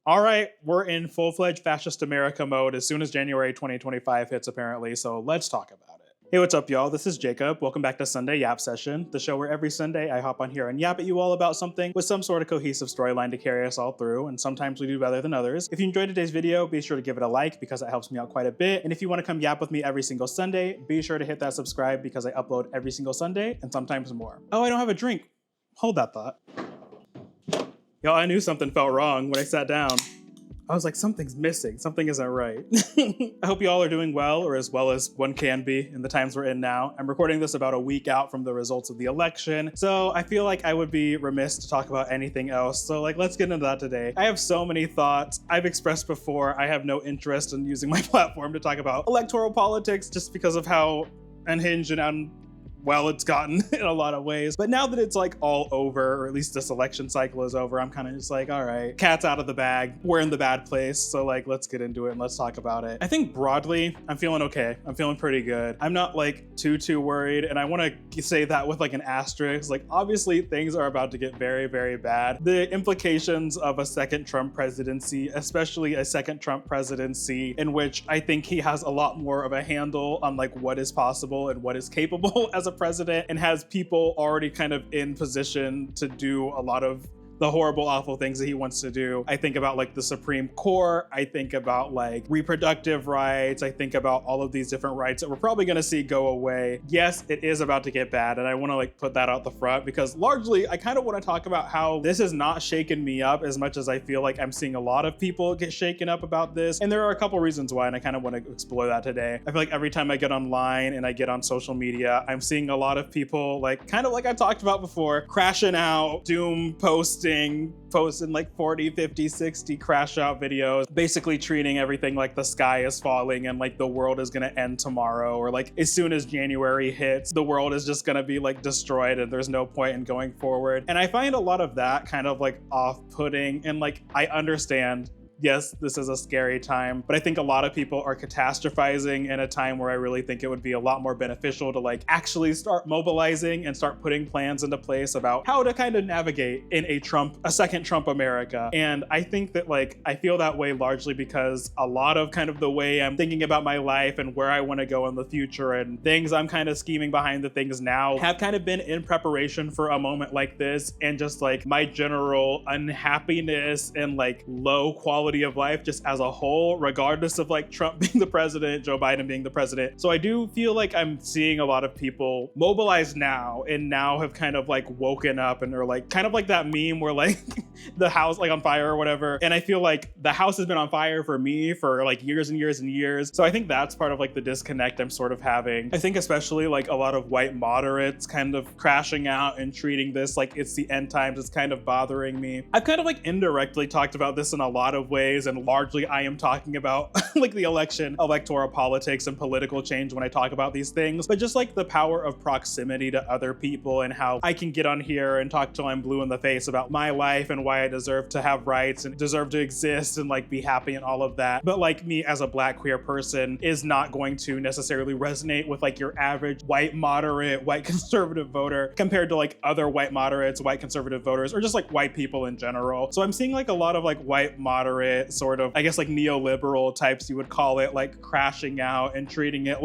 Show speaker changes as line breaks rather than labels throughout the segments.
All right, we're in full-fledged fascist America mode as soon as January 2025 hits, apparently, so let's talk about it. Hey, what's up, y'all? This is Jacob. Welcome back to Sunday Yap Session, the show where every Sunday I hop on here and yap at you all about something with some sort of cohesive storyline to carry us all through, and sometimes we do better than others. If you enjoyed today's video, be sure to give it a like because that helps me out quite a bit, and if you want to come yap with me every single Sunday, be sure to hit that subscribe because I upload every single Sunday and sometimes more. Oh, I don't have a drink. Hold that thought. Y'all, I knew something felt wrong when I sat down. I was like, something's missing. Something isn't right. I hope you all are doing well as one can be in the times we're in now. I'm recording this about a week out from the results of the election, so I feel like I would be remiss to talk about anything else. So let's get into that today. I have so many thoughts. I've expressed before I have no interest in using my platform to talk about electoral politics just because of how unhinged and well, it's gotten in a lot of ways. But now that it's all over, or at least this election cycle is over, I'm kind of just all right, cat's out of the bag. We're in the bad place. So let's get into it and let's talk about it. I think broadly, I'm feeling okay. I'm feeling pretty good. I'm not too worried. And I want to say that with an asterisk. Obviously things are about to get very, very bad. The implications of a second Trump presidency, especially a second Trump presidency in which I think he has a lot more of a handle on what is possible and what is capable as a president, and has people already kind of in position to do a lot of the horrible, awful things that he wants to do. I think about the Supreme Court. I think about reproductive rights. I think about all of these different rights that we're probably gonna see go away. Yes, it is about to get bad, and I wanna put that out the front because largely I kind of want to talk about how this has not shaken me up as much as I feel like I'm seeing a lot of people get shaken up about this. And there are a couple reasons why, and I kind of want to explore that today. I feel like every time I get online and I get on social media, I'm seeing a lot of people kind of like I talked about before, crashing out, doom posting 40, 50, 60 crash out videos, basically treating everything like the sky is falling and the world is gonna end tomorrow, or as soon as January hits, the world is just gonna be destroyed and there's no point in going forward. And I find a lot of that kind of off-putting, and I understand, yes, this is a scary time, but I think a lot of people are catastrophizing in a time where I really think it would be a lot more beneficial to actually start mobilizing and start putting plans into place about how to kind of navigate in a second Trump America. And I think that I feel that way largely because a lot of kind of the way I'm thinking about my life and where I want to go in the future and things I'm kind of scheming behind the things now have kind of been in preparation for a moment like this, and just my general unhappiness and low quality of life just as a whole, regardless of Trump being the president, Joe Biden being the president. So I do feel I'm seeing a lot of people mobilize now, and now have kind of woken up and are kind of that meme where the house on fire or whatever. And I feel the house has been on fire for me for years and years and years. So I think that's part of the disconnect I'm sort of having. I think especially a lot of white moderates kind of crashing out and treating this it's the end times is kind of bothering me. I've kind of indirectly talked about this in a lot of ways, and largely I am talking about the election, electoral politics, and political change when I talk about these things, but just the power of proximity to other people and how I can get on here and talk till I'm blue in the face about my life and why I deserve to have rights and deserve to exist and be happy and all of that. But me as a Black queer person is not going to necessarily resonate with your average white moderate, white conservative voter compared to other white moderates, white conservative voters, or just white people in general. So I'm seeing a lot of white moderate sort of, I guess neoliberal types you would call it, crashing out and treating it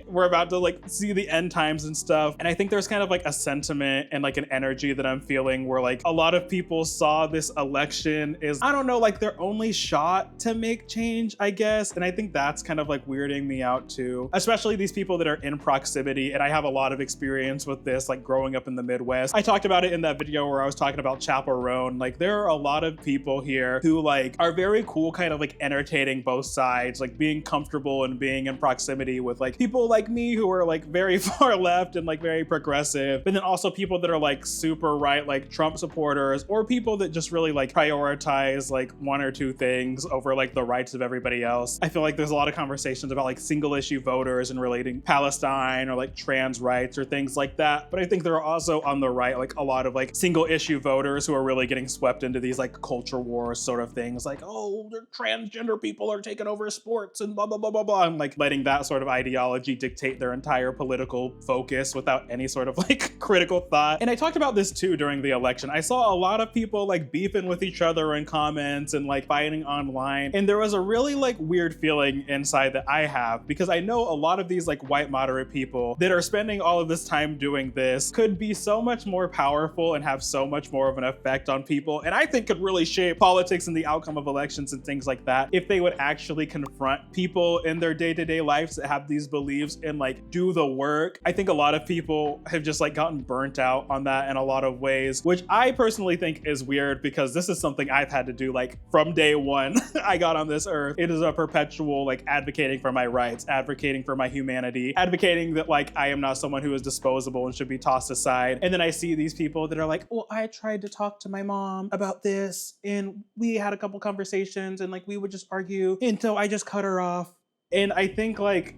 we're about to see the end times and stuff. And I think there's kind of a sentiment and an energy that I'm feeling where a lot of people saw this election is, I don't know, their only shot to make change, I guess. And I think that's kind of weirding me out too, especially these people that are in proximity. And I have a lot of experience with this, growing up in the Midwest. I talked about it in that video where I was talking about Chaperone. There are a lot of people here who are very cool, kind of entertaining both sides, being comfortable and being in proximity with people like me who are very far left and very progressive, but then also people that are super right, Trump supporters, or people that just really prioritize one or two things over the rights of everybody else. I feel there's a lot of conversations about single issue voters and relating Palestine or trans rights or things like that, but I think there are also on the right a lot of single issue voters who are really getting swept into these culture wars sort of things, oh, the transgender people are taking over sports and blah, blah, blah, blah, blah. And like letting that sort of ideology dictate their entire political focus without any sort of like critical thought. And I talked about this too during the election. I saw a lot of people like beefing with each other in comments and like fighting online. And there was a really like weird feeling inside that I have, because I know a lot of these like white moderate people that are spending all of this time doing this could be so much more powerful and have so much more of an effect on people. And I think could really shape politics and the outcome of elections and things like that if they would actually confront people in their day-to-day lives that have these beliefs and like do the work. I think a lot of people have just like gotten burnt out on that in a lot of ways, which I personally think is weird, because this is something I've had to do like from day one I got on this earth. It is a perpetual like advocating for my rights, advocating for my humanity, advocating that like I am not someone who is disposable and should be tossed aside. And then I see these people that are like, well, I tried to talk to my mom about this and we had a couple conversations and like we would just argue until I just cut her off. And I think like,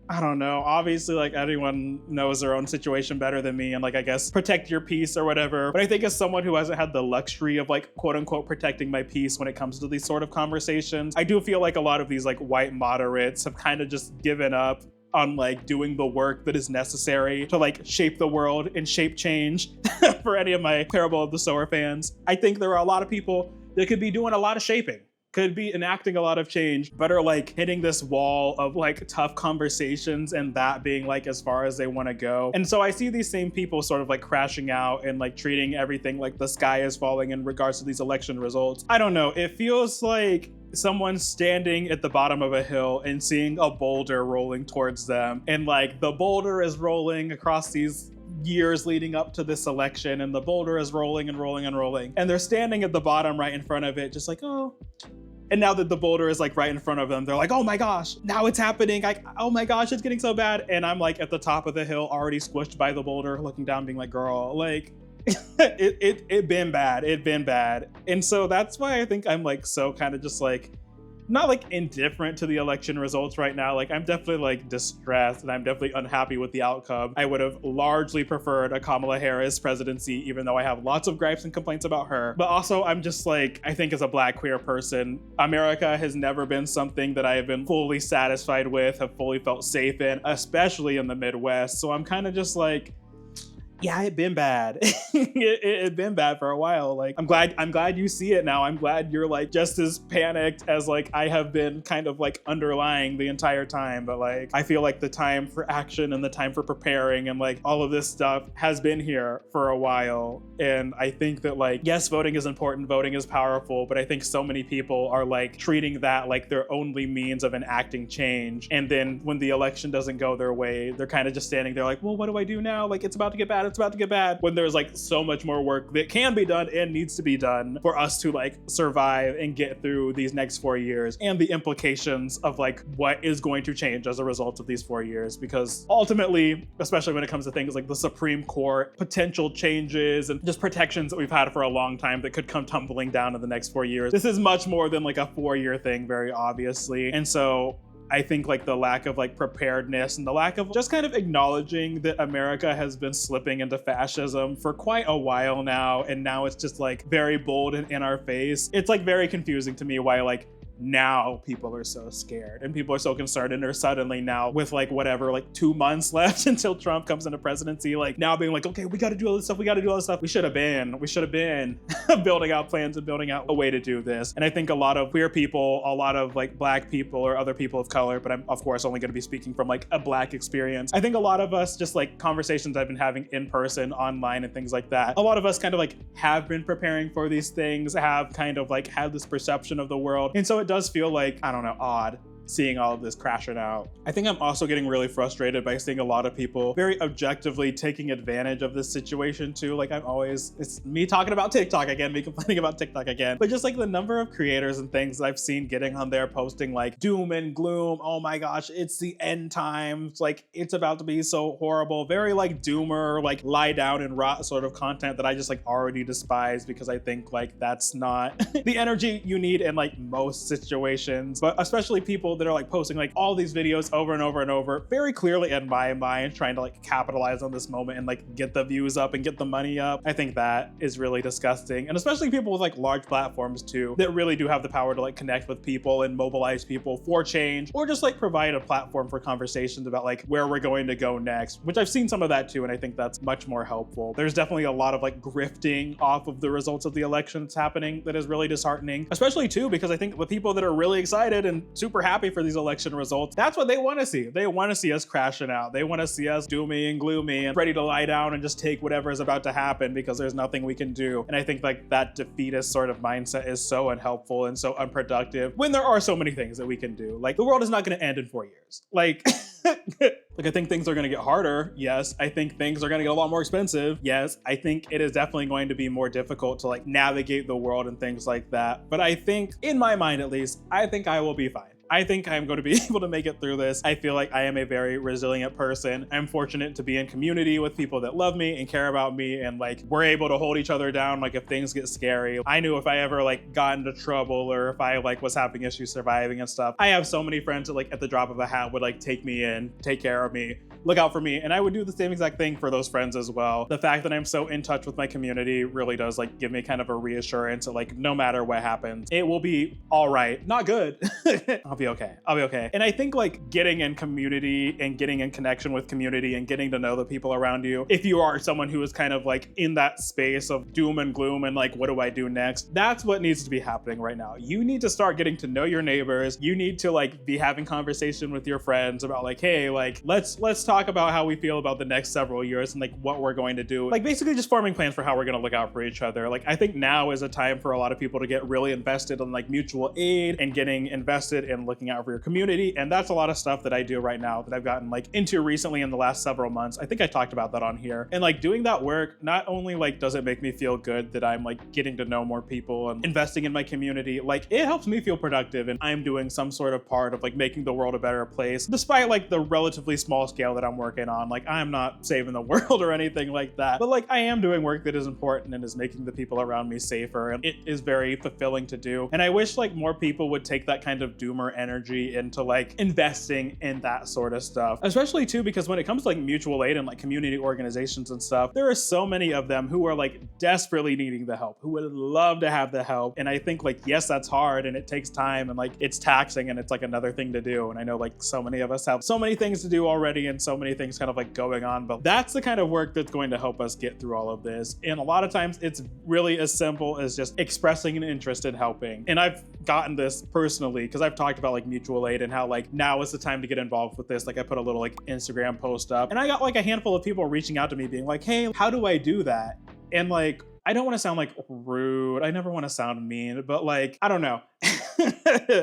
I don't know, obviously like everyone knows their own situation better than me and like I guess protect your peace or whatever. But I think as someone who hasn't had the luxury of like quote unquote protecting my peace when it comes to these sort of conversations, I do feel like a lot of these like white moderates have kind of just given up on like doing the work that is necessary to like shape the world and shape change. For any of my Parable of the Sower fans, I think there are a lot of people that could be doing a lot of shaping, could be enacting a lot of change, but are like hitting this wall of like tough conversations and that being like as far as they want to go. And so I see these same people sort of like crashing out and like treating everything like the sky is falling in regards to these election results. I don't know, it feels like someone standing at the bottom of a hill and seeing a boulder rolling towards them, and like the boulder is rolling across these years leading up to this election, and the boulder is rolling and rolling and rolling, and they're standing at the bottom right in front of it just like, oh. And now that the boulder is like right in front of them, they're like, oh my gosh, now it's happening. Like, oh my gosh, it's getting so bad. And I'm like at the top of the hill, already squished by the boulder, looking down being like, girl, like it been bad. And so that's why I think I'm like so kind of just like not like indifferent to the election results right now. Like I'm definitely like distressed and I'm definitely unhappy with the outcome. I would have largely preferred a Kamala Harris presidency, even though I have lots of gripes and complaints about her. But also I'm just like, I think as a Black queer person, America has never been something that I have been fully satisfied with, have fully felt safe in, especially in the Midwest. So I'm kind of just like, yeah, it been bad. it been bad for a while. Like, I'm glad you see it now. I'm glad you're like just as panicked as like I have been kind of like underlying the entire time. But like, I feel like the time for action and the time for preparing and like all of this stuff has been here for a while. And I think that like, yes, voting is important. Voting is powerful. But I think so many people are like treating that like their only means of enacting change. And then when the election doesn't go their way, they're kind of just standing there like, well, what do I do now? Like, it's about to get bad. It's about to get bad, when there's like so much more work that can be done and needs to be done for us to like survive and get through these next 4 years and the implications of like what is going to change as a result of these 4 years. Because ultimately, especially when it comes to things like the Supreme Court, potential changes and just protections that we've had for a long time that could come tumbling down in the next 4 years, this is much more than like a 4-year thing, very obviously. And so I think like the lack of like preparedness and the lack of just kind of acknowledging that America has been slipping into fascism for quite a while now, and now it's just like very bold and in our face. It's like very confusing to me why like now people are so scared and people are so concerned, and they're suddenly now with like whatever, like 2 months left until Trump comes into presidency, like now being like, okay, we got to do all this stuff. We should have been building out plans and building out a way to do this. And I think a lot of queer people, a lot of like Black people or other people of color, but I'm of course only going to be speaking from like a Black experience. I think a lot of us, just like conversations I've been having in person, online and things like that, a lot of us kind of like have been preparing for these things, have kind of like had this perception of the world. And so it does feel like, I don't know, odd seeing all of this crashing out. I think I'm also getting really frustrated by seeing a lot of people very objectively taking advantage of this situation too. Like it's me talking about TikTok again, me complaining about TikTok again, but just like the number of creators and things that I've seen getting on there posting like doom and gloom, oh my gosh, it's the end times, like it's about to be so horrible, very like doomer, like lie down and rot sort of content that I just like already despise, because I think like that's not the energy you need in like most situations, but especially people people that are like posting like all these videos over and over and over, very clearly in my mind trying to like capitalize on this moment and like get the views up and get the money up. I think that is really disgusting. And especially people with like large platforms too, that really do have the power to like connect with people and mobilize people for change, or just like provide a platform for conversations about like where we're going to go next, which I've seen some of that too. And I think that's much more helpful. There's definitely a lot of like grifting off of the results of the election that's happening that is really disheartening, especially too, because I think the people that are really excited and super happy for these election results, that's what they want to see. They want to see us crashing out. They want to see us doomy and gloomy and ready to lie down and just take whatever is about to happen because there's nothing we can do. And I think like that defeatist sort of mindset is so unhelpful and so unproductive when there are so many things that we can do. Like the world is not going to end in 4 years. Like, like I think things are going to get harder. Yes. I think things are going to get a lot more expensive. Yes. I think it is definitely going to be more difficult to like navigate the world and things like that. But I think in my mind, at least, I think I will be fine. I think I'm going to be able to make it through this. I feel like I am a very resilient person. I'm fortunate to be in community with people that love me and care about me, and like we're able to hold each other down like if things get scary. I knew if I ever like got into trouble or if I like was having issues surviving and stuff, I have so many friends that like at the drop of a hat would like take me in, take care of me, look out for me, and I would do the same exact thing for those friends as well. The fact that I'm so in touch with my community really does like give me kind of a reassurance that like no matter what happens, it will be all right. Not good. I'll be okay. I'll be okay. And I think like getting in community and getting in connection with community and getting to know the people around you, if you are someone who is kind of like in that space of doom and gloom and like, what do I do next? That's what needs to be happening right now. You need to start getting to know your neighbors. You need to like be having conversation with your friends about like, hey, like let's talk about how we feel about the next several years and like what we're going to do. Like basically just forming plans for how we're going to look out for each other. Like I think now is a time for a lot of people to get really invested in like mutual aid and getting invested in looking out for your community. And that's a lot of stuff that I do right now that I've gotten like into recently in the last several months. I think I talked about that on here. And like doing that work, not only like does it make me feel good that I'm like getting to know more people and investing in my community, like it helps me feel productive and I'm doing some sort of part of like making the world a better place, despite like the relatively small scale that I'm working on. Like I'm not saving the world or anything like that, but like I am doing work that is important and is making the people around me safer, and it is very fulfilling to do. And I wish like more people would take that kind of doomer energy into like investing in that sort of stuff, especially too because when it comes to like mutual aid and like community organizations and stuff, there are so many of them who are like desperately needing the help, who would love to have the help. And I think like, yes, that's hard and it takes time and like it's taxing and it's like another thing to do. And I know like so many of us have so many things to do already and so many things kind of like going on, but that's the kind of work that's going to help us get through all of this. And a lot of times it's really as simple as just expressing an interest in helping. And I've gotten this personally because I've talked about like mutual aid and how like now is the time to get involved with this. Like I put a little like Instagram post up and I got like a handful of people reaching out to me being like, hey, how do I do that? And like, I don't want to sound like rude. I never want to sound mean, but like, I don't know.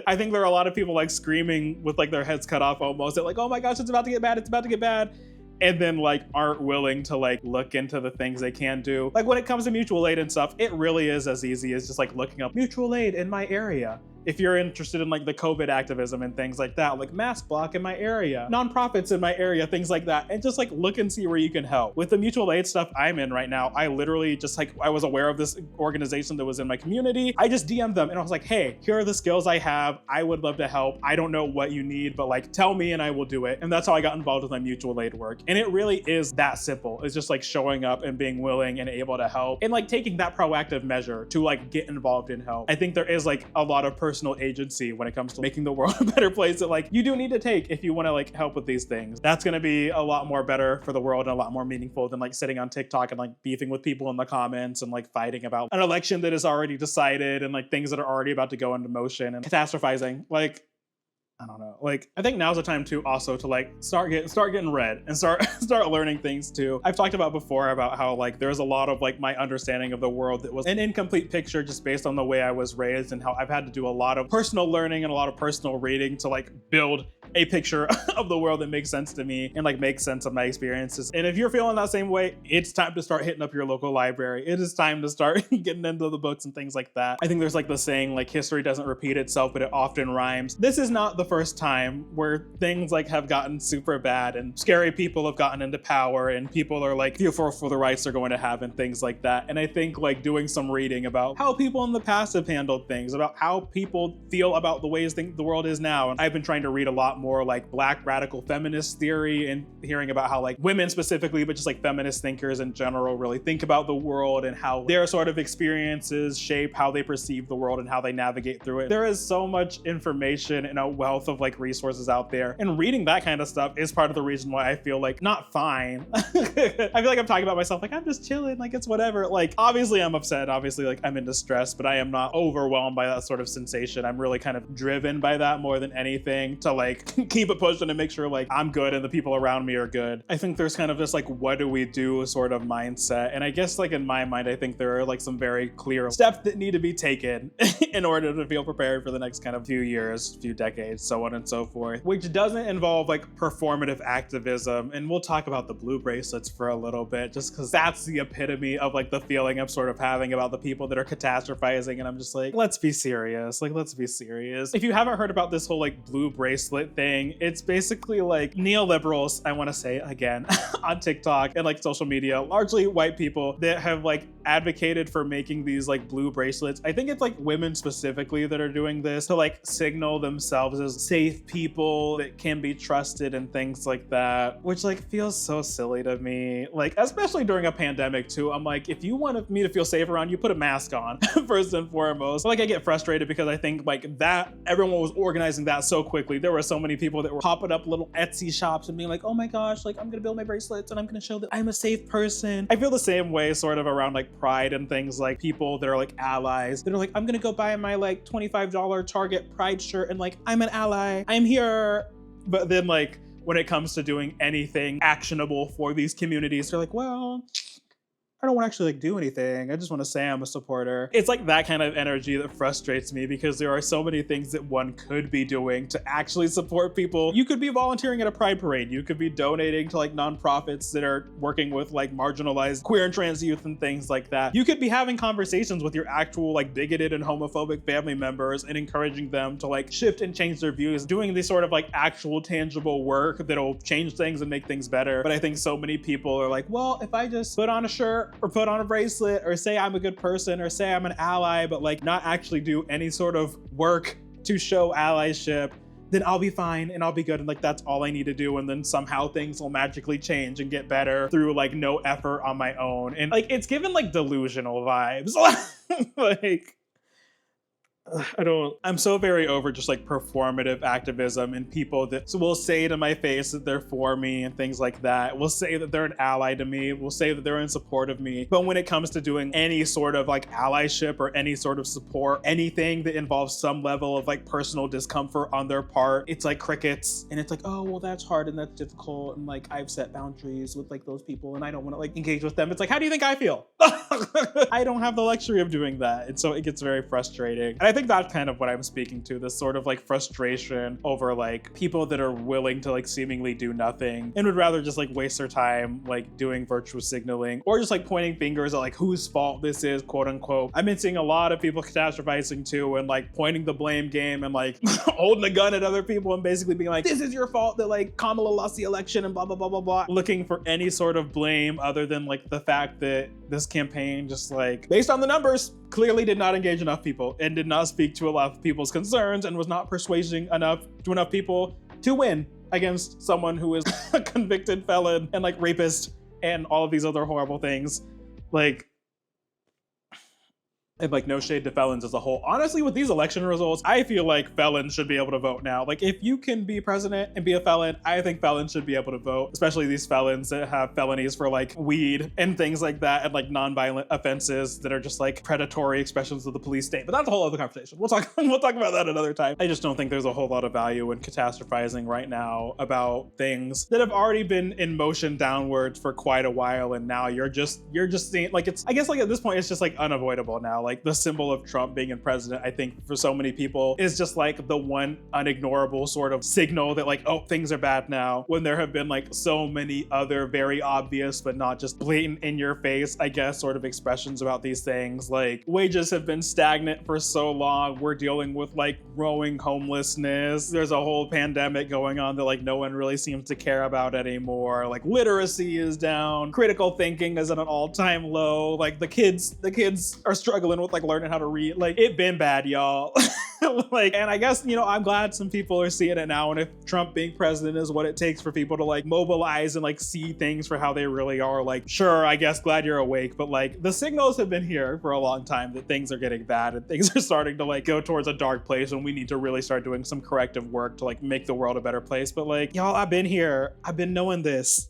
I think there are a lot of people like screaming with like their heads cut off almost at like, oh my gosh, it's about to get bad. It's about to get bad. And then like aren't willing to like look into the things they can do. Like when it comes to mutual aid and stuff, it really is as easy as just like looking up mutual aid in my area. If you're interested in like the COVID activism and things like that, like Mass Block in my area, nonprofits in my area, things like that, and just like look and see where you can help. With the mutual aid stuff I'm in right now, I literally just like, I was aware of this organization that was in my community. I just DM'd them and I was like, hey, here are the skills I have. I would love to help. I don't know what you need, but like tell me and I will do it. And that's how I got involved with my mutual aid work. And it really is that simple. It's just like showing up and being willing and able to help and like taking that proactive measure to like get involved in help. I think there is like a lot of personal agency when it comes to making the world a better place that like you do need to take if you want to like help with these things. That's going to be a lot more better for the world and a lot more meaningful than like sitting on TikTok and like beefing with people in the comments and like fighting about an election that is already decided and like things that are already about to go into motion and catastrophizing. Like, I don't know. Like, I think now's the time too also to like start getting read and start learning things too. I've talked about before about how like there's a lot of like my understanding of the world that was an incomplete picture just based on the way I was raised and how I've had to do a lot of personal learning and a lot of personal reading to like build a picture of the world that makes sense to me and like makes sense of my experiences. And if you're feeling that same way, it's time to start hitting up your local library. It is time to start getting into the books and things like that. I think there's like the saying, like, history doesn't repeat itself, but it often rhymes. This is not the first time where things like have gotten super bad and scary people have gotten into power and people are like fearful for the rights they're going to have and things like that. And I think like doing some reading about how people in the past have handled things, about how people feel about the ways the world is now. And I've been trying to read a lot more like Black radical feminist theory and hearing about how like women specifically, but just like feminist thinkers in general really think about the world and how their sort of experiences shape how they perceive the world and how they navigate through it. There is so much information and a wealth of like resources out there, and reading that kind of stuff is part of the reason why I feel like not fine. I feel like I'm talking about myself like I'm just chilling, like it's whatever. Like obviously I'm upset, obviously like I'm in distress, but I am not overwhelmed by that sort of sensation. I'm really kind of driven by that more than anything to like keep it pushing and make sure like I'm good and the people around me are good. I think there's kind of this like what do we do sort of mindset, and I guess like in my mind I think there are like some very clear steps that need to be taken in order to feel prepared for the next kind of few years, few decades, so on and so forth, which doesn't involve like performative activism. And we'll talk about the blue bracelets for a little bit just because that's the epitome of like the feeling I'm sort of having about the people that are catastrophizing, and I'm just like, let's be serious, like let's be serious. If you haven't heard about this whole like blue bracelet thing, it's basically like neoliberals, I want to say again, on TikTok and like social media, largely white people that have like advocated for making these like blue bracelets. I think it's like women specifically that are doing this to like signal themselves as safe people that can be trusted and things like that, which like feels so silly to me. Like especially during a pandemic too, I'm like, if you want me to feel safe around you, put a mask on first and foremost. Like I get frustrated because I think like that everyone was organizing that so quickly. There were so many people that were popping up little Etsy shops and being like, oh my gosh, like I'm gonna build my bracelets and I'm gonna show that I'm a safe person. I feel the same way sort of around like pride and things, like people that are like allies that are like, I'm gonna go buy my like $25 Target pride shirt and like I'm an ally, I'm here. But then like when it comes to doing anything actionable for these communities, they're like, well, I don't want to actually like do anything. I just want to say I'm a supporter. It's like that kind of energy that frustrates me because there are so many things that one could be doing to actually support people. You could be volunteering at a pride parade. You could be donating to like nonprofits that are working with like marginalized queer and trans youth and things like that. You could be having conversations with your actual like bigoted and homophobic family members and encouraging them to like shift and change their views, doing this sort of like actual tangible work that'll change things and make things better. But I think so many people are like, well, if I just put on a shirt or put on a bracelet or say I'm a good person or say I'm an ally, but like not actually do any sort of work to show allyship, then I'll be fine and I'll be good. And like, that's all I need to do. And then somehow things will magically change and get better through like no effort on my own. And like, it's given like delusional vibes. Like, I'm so very over just like performative activism and people that will say to my face that they're for me and things like that, will say that they're an ally to me, will say that they're in support of me. But when it comes to doing any sort of like allyship or any sort of support, anything that involves some level of like personal discomfort on their part, it's like crickets. And it's like, oh, well, that's hard and that's difficult. And like, I've set boundaries with like those people and I don't want to like engage with them. It's like, how do you think I feel? I don't have the luxury of doing that. And so it gets very frustrating. And I think that's kind of what I'm speaking to, this sort of like frustration over like people that are willing to like seemingly do nothing and would rather just like waste their time like doing virtue signaling or just like pointing fingers at like whose fault this is, quote unquote. I've been seeing a lot of people catastrophizing too and like pointing the blame game and like holding a gun at other people and basically being like, this is your fault that like Kamala lost the election and blah, blah, blah, blah, blah. Looking for any sort of blame other than like the fact that this campaign just like, based on the numbers, clearly did not engage enough people and did not speak to a lot of people's concerns and was not persuading enough to enough people to win against someone who is a convicted felon and like rapist and all of these other horrible things. Like, and like no shade to felons as a whole. Honestly, with these election results, I feel like felons should be able to vote now. Like if you can be president and be a felon, I think felons should be able to vote, especially these felons that have felonies for like weed and things like that and like nonviolent offenses that are just like predatory expressions of the police state. But that's a whole other conversation. We'll talk about that another time. I just don't think there's a whole lot of value in catastrophizing right now about things that have already been in motion downwards for quite a while. And now you're just seeing like, it's, I guess like at this point, it's just like unavoidable now. like the symbol of Trump being in president, I think for so many people is just like the one unignorable sort of signal that like, oh, things are bad now, when there have been like so many other very obvious but not just blatant in your face, I guess, sort of expressions about these things. Like wages have been stagnant for so long. We're dealing with like growing homelessness. There's a whole pandemic going on that like no one really seems to care about anymore. Like literacy is down. Critical thinking is at an all-time low. Like the kids are struggling with like learning how to read. Like it been bad, y'all. Like, and I guess, you know, I'm glad some people are seeing it now. And if Trump being president is what it takes for people to like mobilize and like see things for how they really are, like, sure, I guess glad you're awake. But like the signals have been here for a long time that things are getting bad and things are starting to like go towards a dark place, and we need to really start doing some corrective work to like make the world a better place. But like, y'all, I've been here. I've been knowing this.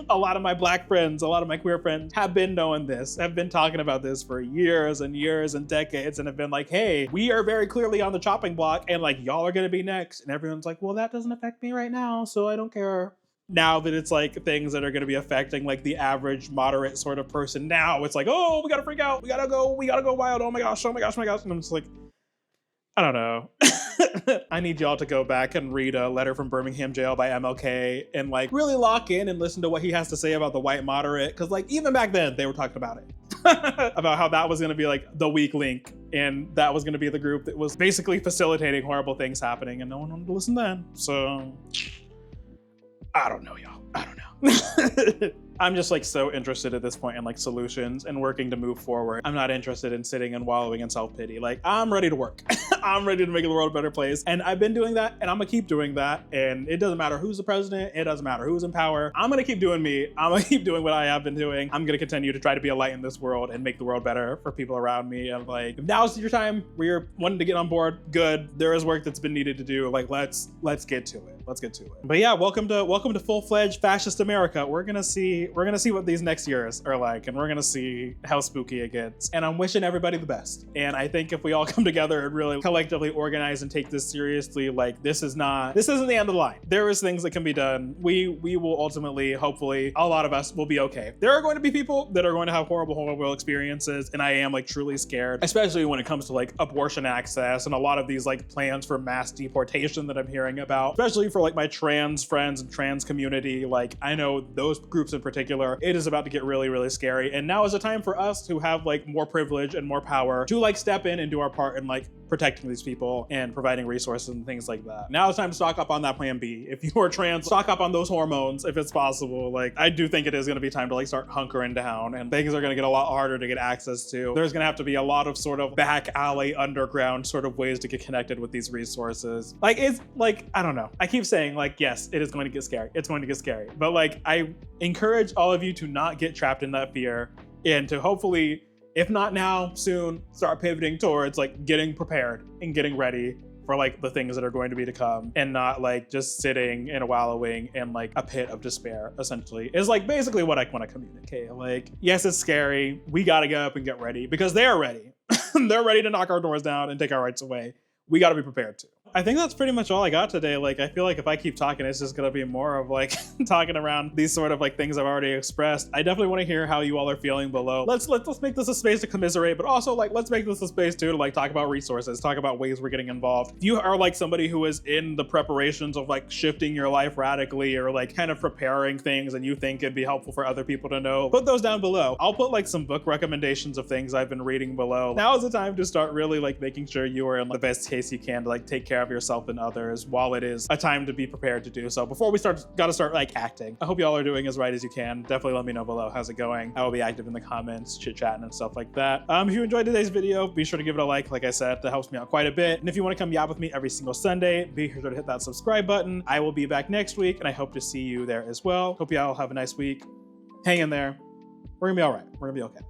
A lot of my Black friends, a lot of my queer friends have been knowing this, have been talking about this for years and years and decades, and have been like, hey, we are very clearly on the chopping block and like y'all are gonna be next. And everyone's like, well, that doesn't affect me right now, so I don't care. Now that it's like things that are going to be affecting like the average moderate sort of person, now it's like, oh, we gotta freak out, we gotta go wild, oh my gosh, oh my gosh, oh my gosh. And I'm just like, I don't know. I need y'all to go back and read a letter from Birmingham jail by MLK and like really lock in and listen to what he has to say about the white moderate. Cause like even back then they were talking about it. About how that was gonna be like the weak link, and that was gonna be the group that was basically facilitating horrible things happening, and no one wanted to listen then. So I don't know, y'all. I don't know. I'm just like so interested at this point in like solutions and working to move forward. I'm not interested in sitting and wallowing in self-pity. Like I'm ready to work. I'm ready to make the world a better place. And I've been doing that, and I'm gonna keep doing that. And it doesn't matter who's the president. It doesn't matter who's in power. I'm gonna keep doing me. I'm gonna keep doing what I have been doing. I'm gonna continue to try to be a light in this world and make the world better for people around me. And like, if now's your time where you're wanting to get on board, good. There is work that's been needed to do. Like let's get to it. Let's get to it. But yeah, welcome to full-fledged fascist America. We're gonna see what these next years are like, and we're gonna see how spooky it gets. And I'm wishing everybody the best. And I think if we all come together and really collectively organize and take this seriously, like this isn't the end of the line. There is things that can be done. We will ultimately, hopefully, a lot of us will be okay. There are going to be people that are going to have horrible experiences, and I am like truly scared, especially when it comes to like abortion access and a lot of these like plans for mass deportation that I'm hearing about, especially for like my trans friends and trans community. Like I know those groups in particular, it is about to get really, really scary. And now is a time for us to have like more privilege and more power to like step in and do our part in like protecting these people and providing resources and things like that. Now it's time to stock up on that plan B. If you are trans, stock up on those hormones if it's possible. Like I do think it is gonna be time to like start hunkering down, and things are gonna get a lot harder to get access to. There's gonna have to be a lot of sort of back alley underground sort of ways to get connected with these resources. Like it's like, I don't know. I keep saying like, yes, it is going to get scary. It's going to get scary. But like, I encourage all of you to not get trapped in that fear, and to hopefully, if not now, soon, start pivoting towards like getting prepared and getting ready for like the things that are going to be to come, and not like just sitting and wallowing in like a pit of despair, essentially, is like basically what I want to communicate. Like, yes, it's scary. We got to get up and get ready because they are ready. They're ready to knock our doors down and take our rights away. We got to be prepared too. I think that's pretty much all I got today. Like, I feel like if I keep talking, it's just gonna be more of like talking around these sort of like things I've already expressed. I definitely want to hear how you all are feeling below. Let's make this a space to commiserate, but also like let's make this a space too to like talk about resources, talk about ways we're getting involved. If you are like somebody who is in the preparations of like shifting your life radically, or like kind of preparing things, and you think it'd be helpful for other people to know, put those down below. I'll put like some book recommendations of things I've been reading below. Now is the time to start really like making sure you are in the best case you can to like take care of yourself and others, while it is a time to be prepared to do so. Before we gotta start like acting. I hope y'all are doing as right as you can. Definitely let me know below how's it going. I will be active in the comments, chit-chatting and stuff like that. If you enjoyed today's video, be sure to give it a like I said, that helps me out quite a bit. And if you want to come yap with me every single Sunday, be sure to hit that subscribe button. I will be back next week, and I hope to see you there as well. Hope y'all have a nice week. Hang in there. We're gonna be all right. We're gonna be okay.